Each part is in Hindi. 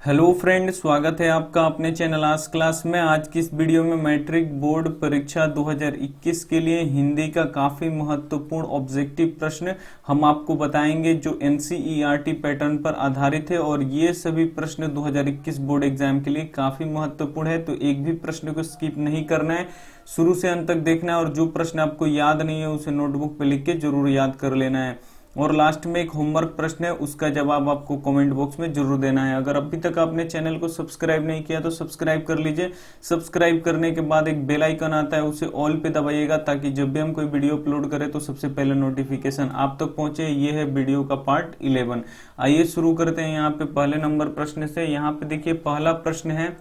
हेलो फ्रेंड, स्वागत है आपका अपने चैनल आज क्लास में। आज की इस वीडियो में मैट्रिक बोर्ड परीक्षा 2021 के लिए हिंदी का काफी महत्वपूर्ण ऑब्जेक्टिव प्रश्न हम आपको बताएंगे जो एनसीईआरटी पैटर्न पर आधारित है और ये सभी प्रश्न 2021 बोर्ड एग्जाम के लिए काफी महत्वपूर्ण है। तो एक भी प्रश्न को स्किप नहीं करना है, शुरू से अंत तक देखना है और जो प्रश्न आपको याद नहीं है उसे नोटबुक पे लिख के जरूर याद कर लेना है। और लास्ट में एक होमवर्क प्रश्न है, उसका जवाब आपको कमेंट बॉक्स में जरूर देना है। अगर अभी तक आपने चैनल को सब्सक्राइब नहीं किया तो सब्सक्राइब कर लीजिए। सब्सक्राइब करने के बाद एक बेल आइकन आता है, उसे ऑल पे दबाइएगा ताकि जब भी हम कोई वीडियो अपलोड करें तो सबसे पहले नोटिफिकेशन आप तक पहुंचे। ये है वीडियो का पार्ट 11। आइए शुरू करते हैं यहाँ पे पहले नंबर प्रश्न से। यहाँ पे देखिए पहला प्रश्न है,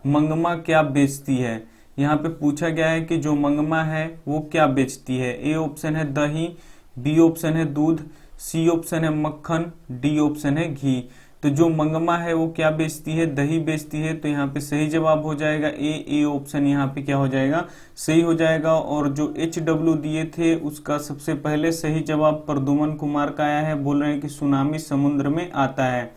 मंगमा क्या बेचती है। यहाँ पे पूछा गया है कि जो मंगमा है वो क्या बेचती है। ए ऑप्शन है दही, बी ऑप्शन है दूध, सी ऑप्शन है मक्खन, डी ऑप्शन है घी। तो जो मंगमा है वो क्या बेचती है, दही बेचती है। तो यहाँ पे सही जवाब हो जाएगा ए ऑप्शन यहाँ पे क्या हो जाएगा, सही हो जाएगा। और जो HW दिए थे उसका सबसे पहले सही जवाब प्रद्युमन कुमार का आया है। बोल रहे हैं कि सुनामी समुद्र में आता है।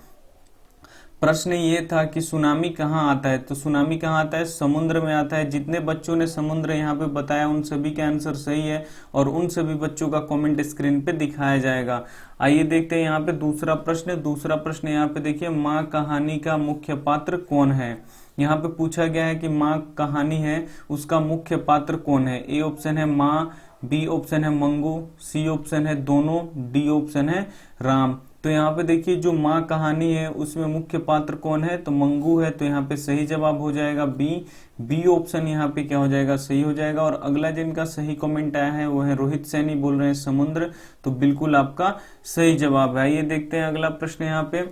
प्रश्न ये था कि सुनामी कहाँ आता है, तो सुनामी कहाँ आता है, समुद्र में आता है। जितने बच्चों ने समुद्र यहाँ पे बताया उन सभी का आंसर सही है और उन सभी बच्चों का कमेंट स्क्रीन पे दिखाया जाएगा। आइए देखते हैं यहाँ पे दूसरा प्रश्न। दूसरा प्रश्न यहाँ पे देखिए, माँ कहानी का मुख्य पात्र कौन है। यहाँ पे पूछा गया है कि माँ कहानी है उसका मुख्य पात्र कौन है। ए ऑप्शन है माँ, बी ऑप्शन है मंगू, सी ऑप्शन है दोनों, डी ऑप्शन है राम। तो यहाँ पे देखिए जो माँ कहानी है उसमें मुख्य पात्र कौन है, तो मंगू है। तो यहाँ पे सही जवाब हो जाएगा बी ऑप्शन यहाँ पे क्या हो जाएगा, सही हो जाएगा। और अगला जिनका सही कमेंट आया है वो है रोहित सैनी, बोल रहे हैं समुद्र। तो बिल्कुल आपका सही जवाब है। ये देखते हैं अगला प्रश्न। यहाँ पे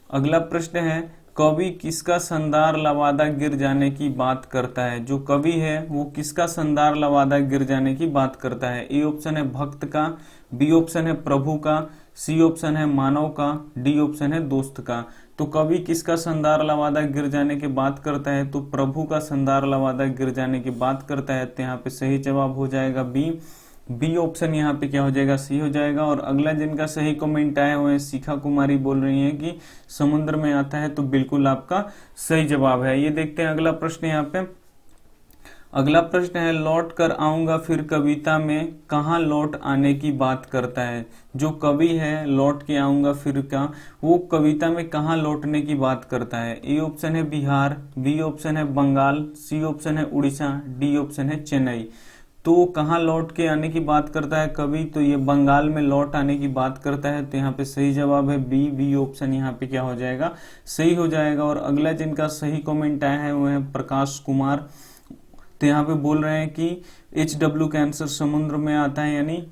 अगला प्रश्न है, कवि किसका संदार लवादा गिर जाने की बात करता है। जो कवि है वो किसका संदार लवादा गिर जाने की बात करता है। ए ऑप्शन है भक्त का, बी ऑप्शन है प्रभु का, सी ऑप्शन है मानव का, डी ऑप्शन है दोस्त का। तो कवि किसका संदार लवादा गिर जाने की बात करता है, तो प्रभु का संदार लवादा गिर जाने की बात करता है। तो यहाँ पे सही जवाब हो जाएगा बी ऑप्शन यहाँ पे क्या हो जाएगा, सी हो जाएगा। और अगला जिनका सही कमेंट आया हुआ है शिखा कुमारी, बोल रही हैं कि समुद्र में आता है। तो बिल्कुल आपका सही जवाब है। ये देखते हैं अगला प्रश्न। यहाँ पे अगला प्रश्न है, लौट कर आऊंगा फिर कविता में कहाँ लौट आने की बात करता है। जो कवि है लौट के आऊंगा फिर का, वो कविता में कहाँ लौटने की बात करता है। ए ऑप्शन है बिहार, बी ऑप्शन है बंगाल, सी ऑप्शन है उड़ीसा, डी ऑप्शन है चेन्नई। तो कहाँ लौट के आने की बात करता है कवि, तो ये बंगाल में लौट आने की बात करता है। तो यहाँ पे सही जवाब है बी ऑप्शन यहाँ पे क्या हो जाएगा, सही हो जाएगा। और अगला जिनका सही कमेंट आया है वो है प्रकाश कुमार। तो यहाँ पे बोल रहे हैं कि HW का आंसर समुद्र में आता है, यानी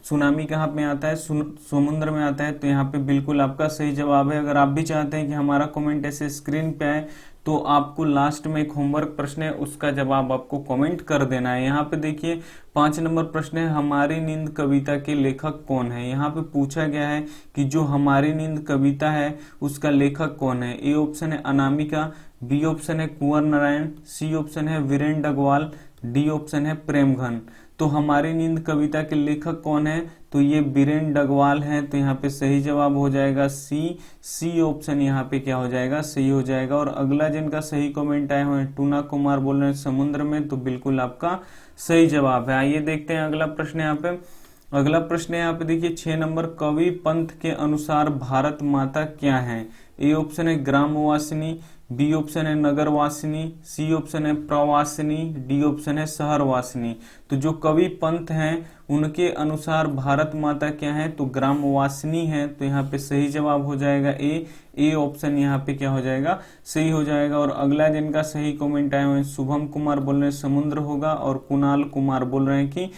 सुनामी कहाँ पे आता है, समुद्र में आता है। तो यहाँ पे बिल्कुल आपका सही जवाब है। अगर आप भी चाहते हैं कि हमारा कमेंट ऐसे स्क्रीन पे आए तो आपको लास्ट में एक होमवर्क प्रश्न है, उसका जवाब आपको कमेंट कर देना है। यहाँ पे देखिए 5 नंबर प्रश्न है, हमारी नींद कविता के लेखक कौन है। यहाँ पे पूछा गया है कि जो हमारी नींद कविता है उसका लेखक कौन है। ए ऑप्शन है अनामिका, बी ऑप्शन है कुंवर नारायण, सी ऑप्शन है वीरेंद्र अग्रवाल, डी ऑप्शन है प्रेमघन। तो हमारी नींद कविता के लेखक कौन है, तो ये वीरेंद्र अग्रवाल हैं। तो यहाँ पे सही जवाब हो जाएगा सी ऑप्शन यहाँ पे क्या हो जाएगा, सही हो जाएगा। और अगला जिनका सही कमेंट आए हुए हैं टूना कुमार, बोल रहे हैं समुद्र में। तो बिल्कुल आपका सही जवाब है। आइए देखते हैं अगला प्रश्न। यहाँ पे अगला प्रश्न यहाँ पे देखिए 6 नंबर, कवि पंथ के अनुसार भारत माता क्या है। ए ऑप्शन है ग्रामवासिनी, बी ऑप्शन है नगरवासिनी, सी ऑप्शन है प्रवासिनी, डी ऑप्शन है शहरवासिनी। तो जो कवि पंथ हैं उनके अनुसार भारत माता क्या है, तो ग्रामवासिनी है। तो यहाँ पे सही जवाब हो जाएगा ए ऑप्शन यहाँ पे क्या हो जाएगा, सही हो जाएगा। और अगला जिनका सही कमेंट आए हुए हैं शुभम कुमार, बोल रहे हैं समुद्र होगा, और कुणाल कुमार बोल रहे हैं कि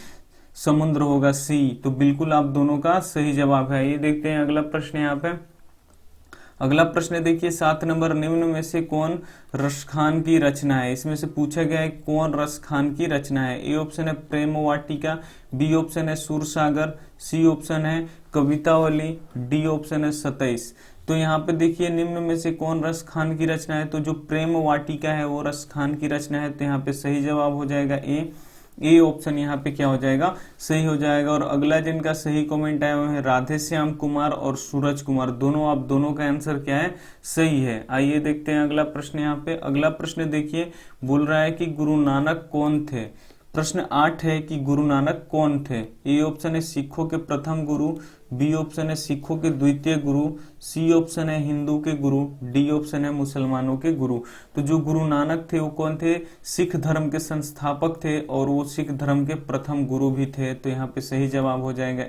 समुद्र होगा सी। तो बिल्कुल आप दोनों का सही जवाब है। ये देखते हैं अगला प्रश्न। यहाँ पे अगला प्रश्न देखिए 7 नंबर, निम्न में से कौन रसखान की रचना है। इसमें से पूछा गया है कौन रसखान की रचना है। ए ऑप्शन है प्रेम वाटिका, बी ऑप्शन है सूरसागर, सी ऑप्शन है कवितावली, डी ऑप्शन है 27। तो यहाँ पे देखिए निम्न में से कौन रसखान की रचना है, तो जो प्रेम वाटिका है वो रसखान की रचना है। तो यहाँ पे सही जवाब हो जाएगा ए। ए ऑप्शन यहाँ पे क्या हो जाएगा, सही हो जाएगा। और अगला जिनका सही कमेंट आया हुआ है राधे श्याम कुमार और सूरज कुमार, दोनों का आंसर क्या है, सही है। आइए देखते हैं अगला प्रश्न। यहाँ पे अगला प्रश्न देखिए, बोल रहा है कि गुरु नानक कौन थे। प्रश्न 8 है कि गुरु नानक कौन थे। ए ऑप्शन है सिखों के प्रथम गुरु, बी ऑप्शन है सिखों के द्वितीय गुरु, सी ऑप्शन है हिंदू के गुरु, डी ऑप्शन है मुसलमानों के गुरु। तो जो गुरु नानक थे वो कौन थे, सिख धर्म के संस्थापक थे और वो सिख धर्म के प्रथम गुरु भी थे। तो यहाँ पे सही जवाब हो जाएगा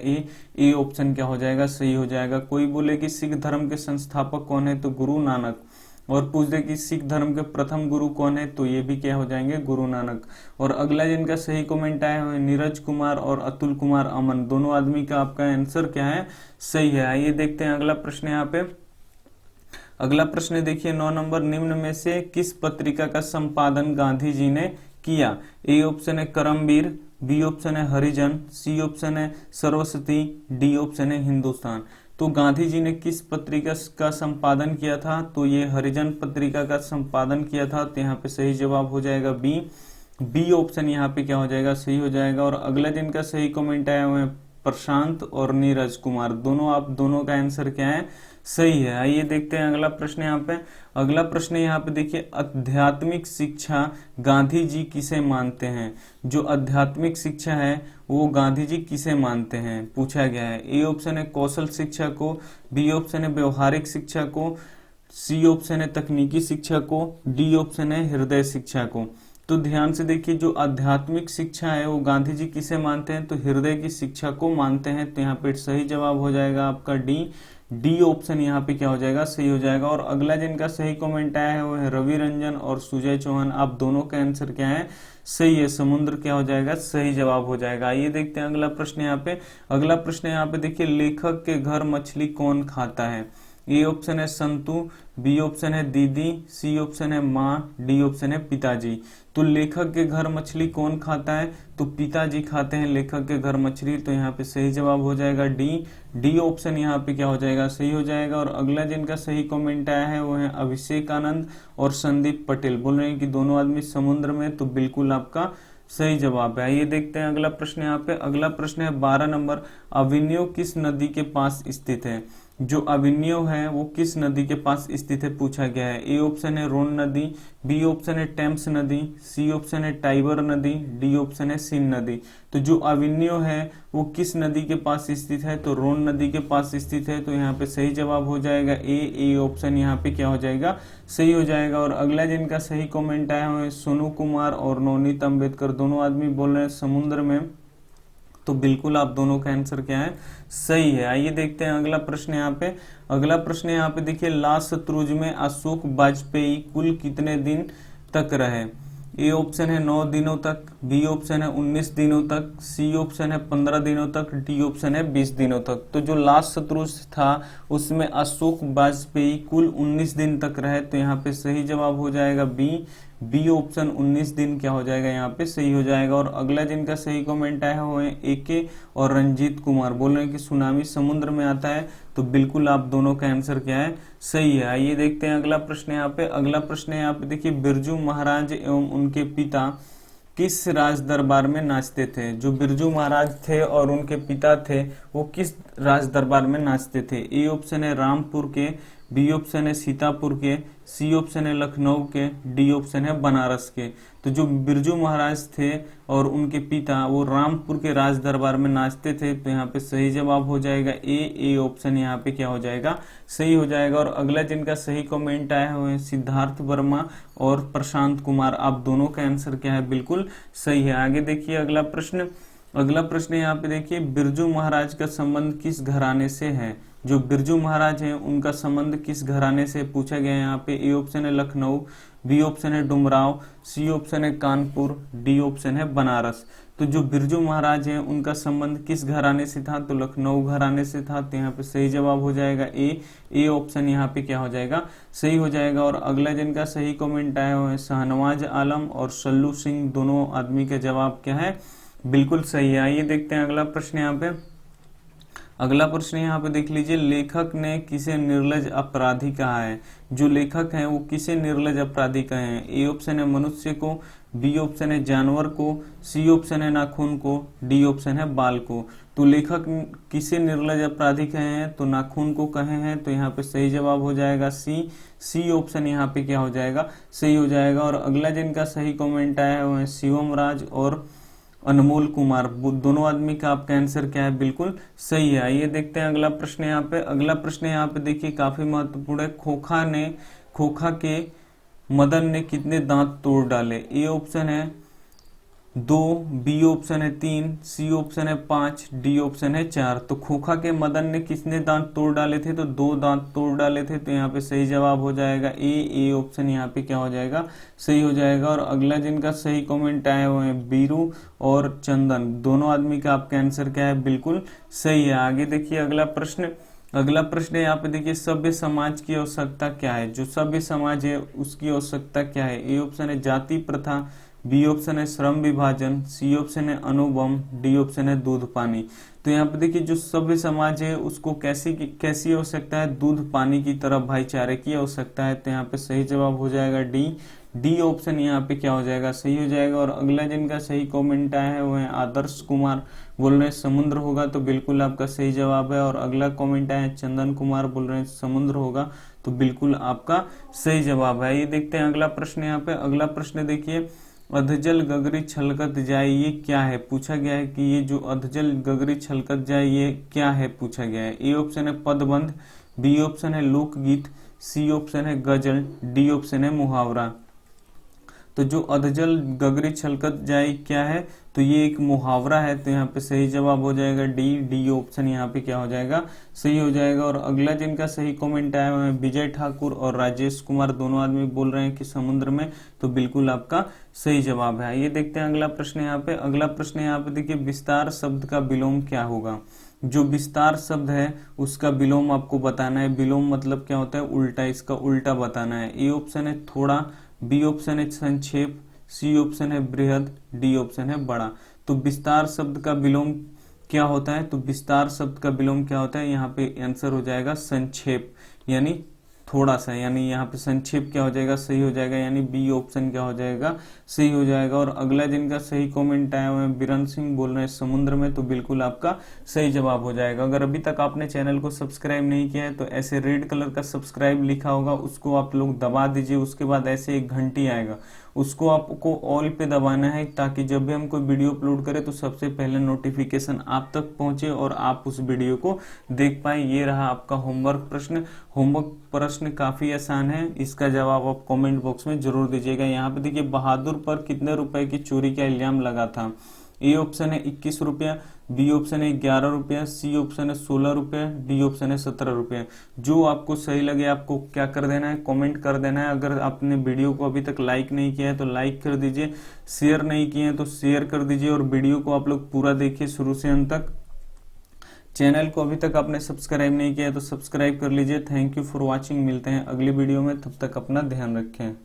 ए ऑप्शन क्या हो जाएगा, सही हो जाएगा। कोई बोले कि सिख धर्म के संस्थापक कौन है, तो गुरु नानक, और पूछ दे कि सिख धर्म के प्रथम गुरु कौन है, तो ये भी क्या हो जाएंगे, गुरु नानक। और अगला जिनका सही कमेंट आया है नीरज कुमार और अतुल कुमार अमन, दोनों आदमी का आपका आंसर क्या है, सही है। आइए देखते हैं अगला प्रश्न। यहाँ पे अगला प्रश्न देखिए 9 नंबर, निम्न में से किस पत्रिका का संपादन गांधी जी ने किया। ए ऑप्शन है करमवीर, बी ऑप्शन है हरिजन, सी ऑप्शन है सरस्वती, डी ऑप्शन है हिंदुस्तान। तो गांधी जी ने किस पत्रिका का संपादन किया था, तो ये हरिजन पत्रिका का संपादन किया था। तो यहाँ पे सही जवाब हो जाएगा बी ऑप्शन यहाँ पे क्या हो जाएगा, सही हो जाएगा। और अगला जिनका सही कमेंट आया हुआ है प्रशांत और नीरज कुमार, दोनों का आंसर क्या है, सही है। आइए देखते हैं अगला प्रश्न। यहाँ पे अगला प्रश्न यहाँ पे देखिए, आध्यात्मिक शिक्षा गांधी जी किसे मानते हैं। जो आध्यात्मिक शिक्षा है वो गांधी जी किसे मानते हैं, पूछा गया है। ए ऑप्शन है कौशल शिक्षा को, बी ऑप्शन है व्यवहारिक शिक्षा को, सी ऑप्शन है तकनीकी शिक्षा को, डी ऑप्शन है हृदय शिक्षा को। तो ध्यान से देखिए, जो आध्यात्मिक शिक्षा है वो गांधी जी किसे मानते हैं, तो हृदय की शिक्षा को मानते हैं। तो यहाँ पे सही जवाब हो जाएगा आपका डी ऑप्शन यहाँ पे क्या हो जाएगा, सही हो जाएगा। और अगला जिनका सही कमेंट आया है वो है रवि रंजन और सुजय चौहान, आप दोनों का आंसर क्या है, सही है। समुद्र क्या हो जाएगा, सही जवाब हो जाएगा। आइए देखते हैं अगला प्रश्न। यहाँ पे अगला प्रश्न यहाँ पे देखिए, लेखक के घर मछली कौन खाता है। ए ऑप्शन है संतु, बी ऑप्शन है दीदी, सी ऑप्शन है माँ, डी ऑप्शन है पिताजी। तो लेखक के घर मछली कौन खाता है, तो पिताजी खाते हैं लेखक के घर मछली। तो यहाँ पे सही जवाब हो जाएगा डी ऑप्शन यहाँ पे क्या हो जाएगा, सही हो जाएगा। और अगला जिनका सही कमेंट आया है वो है अभिषेक आनंद और संदीप पटेल, बोल रहे हैं कि दोनों आदमी समुद्र में, तो बिल्कुल आपका सही जवाब है। ये देखते हैं अगला प्रश्न। यहाँ पे अगला प्रश्न है 12 नंबर, अविन्यो किस नदी के पास स्थित है। जो अविन्यो है वो किस नदी के पास स्थित है, पूछा गया है। ए ऑप्शन है रोन नदी, बी ऑप्शन है टेम्स नदी, सी ऑप्शन है टाइबर नदी, डी ऑप्शन है सीन नदी। तो जो अविन्यो है वो किस नदी के पास स्थित है, तो रोन नदी के पास स्थित है। तो यहाँ पे सही जवाब हो जाएगा ए ऑप्शन यहाँ पे क्या हो जाएगा, सही हो जाएगा। और अगला जिनका सही कमेंट आया हुआ है सोनू कुमार और नवनीत अंबेडकर, दोनों आदमी बोल रहे हैं समुद्र में, तो बिल्कुल आप दोनों का आंसर क्या है, सही है। आइए देखते हैं अगला प्रश्न। यहाँ पे अगला प्रश्न यहाँ पे देखिए, लाल शत्रुंज में अशोक वाजपेयी कुल कितने दिन तक रहे। ए ऑप्शन है 9 दिनों तक, बी ऑप्शन है 19 दिनों तक, सी ऑप्शन है 15 दिनों तक, डी ऑप्शन है 20 दिनों तक। तो जो लास्ट शत्रुंज था उसमें अशोक वाजपेयी कुल 19 दिन तक रहे। तो यहाँ पे सही जवाब हो जाएगा बी ऑप्शन 19 दिन क्या हो जाएगा, यहाँ पे सही हो जाएगा। और अगला जिनका सही कमेंट आया हुआ है एके और रंजीत कुमार, बोल रहे हैं कि सुनामी समुद्र में आता है। तो बिल्कुल आप दोनों का आंसर क्या है, सही है। आइए देखते हैं अगला प्रश्न। यहाँ पे अगला प्रश्न यहाँ पे देखिए, बिरजू महाराज एवं उनके पिता किस राज दरबार में नाचते थे। जो बिरजू महाराज थे और उनके पिता थे वो किस राज दरबार में नाचते थे। ए ऑप्शन है रामपुर के, बी ऑप्शन है सीतापुर के, सी ऑप्शन है लखनऊ के, डी ऑप्शन है बनारस के। तो जो बिरजू महाराज थे और उनके पिता वो रामपुर के राज दरबार में नाचते थे। तो यहाँ पे सही जवाब हो जाएगा ए ऑप्शन यहाँ पे क्या हो जाएगा, सही हो जाएगा। और अगला जिनका सही कमेंट आया हुआ है सिद्धार्थ वर्मा और प्रशांत कुमार, आप दोनों का आंसर क्या है, बिल्कुल सही है। आगे देखिए अगला प्रश्न। अगला प्रश्न यहाँ पे देखिए, बिरजू महाराज का संबंध किस घराने से है। जो बिरजू महाराज हैं उनका संबंध किस घराने से पूछा गया है। यहाँ पे ए ऑप्शन है लखनऊ, बी ऑप्शन है डुमराव, सी ऑप्शन है कानपुर, डी ऑप्शन है बनारस। तो जो बिरजू महाराज हैं उनका संबंध किस घराने से था, तो लखनऊ घराने से था। तो यहाँ पे सही जवाब हो जाएगा ए ऑप्शन यहाँ पे क्या हो जाएगा, सही हो जाएगा। और अगला जिनका सही कमेंट आया हुआ है शाहनवाज आलम और सल्लू सिंह, दोनों आदमी का जवाब क्या है, बिल्कुल सही है। आइए देखते हैं अगला प्रश्न। यहाँ पे अगला प्रश्न यहाँ पे देख लीजिए, लेखक ने किसे निर्लज अपराधी कहा है। जो लेखक हैं वो किसे निर्लज अपराधी कहे हैं। ए ऑप्शन है मनुष्य को, बी ऑप्शन है जानवर को, सी ऑप्शन है नाखून को, डी ऑप्शन है बाल को। तो लेखक किसे निर्लज अपराधी कहे हैं, तो नाखून को कहे हैं, तो यहाँ पे सही जवाब हो जाएगा सी ऑप्शन यहाँ पे क्या हो जाएगा, सही हो जाएगा। और अगला जिनका सही कमेंट आया है वो है शिवम राज और अनमोल कुमार, दोनों आदमी का आपका आंसर क्या है, बिल्कुल सही है। आइए देखते हैं अगला प्रश्न यहाँ पे। अगला प्रश्न यहाँ पे देखिए काफी महत्वपूर्ण है। खोखा के मदन ने कितने दांत तोड़ डाले, ए ऑप्शन है 2, बी ऑप्शन है 3, सी ऑप्शन है 5, डी ऑप्शन है 4। तो खोखा के मदन ने कितने दांत तोड़ डाले थे, तो 2 दांत तोड़ डाले थे, तो यहाँ पे सही जवाब हो जाएगा ए ऑप्शन यहाँ पे क्या हो जाएगा, सही हो जाएगा। और अगला जिनका सही कमेंट आया हुआ है बीरू और चंदन, दोनों आदमी का आपका आंसर क्या है, बिल्कुल सही है। आगे देखिए अगला प्रश्न यहाँ पे देखिए सभ्य समाज की आवश्यकता क्या है। जो सभ्य समाज है उसकी आवश्यकता क्या है, ए ऑप्शन है जाति प्रथा, बी ऑप्शन है श्रम विभाजन, सी ऑप्शन है अणुबम, डी ऑप्शन है दूध पानी। तो यहाँ पे देखिए जो सभ्य समाज है उसको कैसी आवश्यकता है, दूध पानी की तरफ भाईचारे की आवश्यकता है। तो यहाँ पे सही जवाब हो जाएगा डी ऑप्शन यहाँ पे क्या हो जाएगा, सही हो जाएगा। और अगला जिनका सही कमेंट आया है वो है आदर्श कुमार, बोल रहे हैं समुद्र होगा, तो बिल्कुल आपका सही जवाब है। और अगला कमेंट आया है चंदन कुमार, बोल रहे हैं समुद्र होगा, तो बिल्कुल आपका सही जवाब है। ये देखते हैं अगला प्रश्न यहाँ पे। अगला प्रश्न देखिए अधजल गगरी छलकत जाए ये क्या है, पूछा गया है कि ये जो अधजल गगरी छलकत जाए ये क्या है, पूछा गया है। ए ऑप्शन है पदबंध, बी ऑप्शन है लोकगीत, सी ऑप्शन है गजल, डी ऑप्शन है मुहावरा। तो जो अधजल गगरी छलकत जाए क्या है, तो ये एक मुहावरा है, तो यहाँ पे सही जवाब हो जाएगा डी ऑप्शन यहाँ पे क्या हो जाएगा, सही हो जाएगा। और अगला जिनका सही कमेंट आया हुआ है विजय ठाकुर और राजेश कुमार, दोनों आदमी बोल रहे हैं कि समुद्र में, तो बिल्कुल आपका सही जवाब है। ये देखते हैं अगला प्रश्न यहाँ पे। अगला प्रश्न यहाँ पे देखिए विस्तार शब्द का विलोम क्या होगा। जो विस्तार शब्द है उसका विलोम आपको बताना है। विलोम मतलब क्या होता है, उल्टा, इसका उल्टा बताना है। ए ऑप्शन है थोड़ा, बी ऑप्शन है संक्षेप, सी ऑप्शन है बृहद, डी ऑप्शन है बड़ा। तो विस्तार शब्द का विलोम क्या होता है, तो विस्तार शब्द का विलोम क्या होता है, यहाँ पे आंसर हो जाएगा संक्षेप, यानी थोड़ा सा, यानी यहाँ पे संक्षेप क्या हो जाएगा, सही हो जाएगा, यानी बी ऑप्शन क्या हो जाएगा, सही हो जाएगा। और अगला जिनका सही कमेंट आया हुआ है बिरन सिंह, बोल रहे हैं समुद्र में, तो बिल्कुल आपका सही जवाब हो जाएगा। अगर अभी तक आपने चैनल को सब्सक्राइब नहीं किया है तो ऐसे रेड कलर का सब्सक्राइब लिखा होगा उसको आप लोग दबा दीजिए। उसके बाद ऐसे एक घंटी आएगा, उसको आपको ऑल पे दबाना है, ताकि जब भी हम कोई वीडियो अपलोड करें तो सबसे पहले नोटिफिकेशन आप तक पहुंचे और आप उस वीडियो को देख पाए। ये रहा आपका होमवर्क प्रश्न। होमवर्क प्रश्न काफी आसान है, इसका जवाब आप कमेंट बॉक्स में जरूर दीजिएगा। यहाँ पे देखिए बहादुर पर कितने रुपए की चोरी का इल्जाम लगा था। ए ऑप्शन है 21 रुपया, बी ऑप्शन है 11 रुपया, सी ऑप्शन है 16 रुपया, डी ऑप्शन है 17 रुपया। जो आपको सही लगे आपको क्या कर देना है, कमेंट कर देना है। अगर आपने वीडियो को अभी तक लाइक नहीं किया है तो लाइक कर दीजिए, शेयर नहीं किए हैं तो शेयर कर दीजिए, और वीडियो को आप लोग पूरा देखिए शुरू से अंत तक। चैनल को अभी तक आपने सब्सक्राइब नहीं किया है तो सब्सक्राइब कर लीजिए। थैंक यू फॉर वॉचिंग, मिलते हैं अगली वीडियो में, तब तक अपना ध्यान रखें।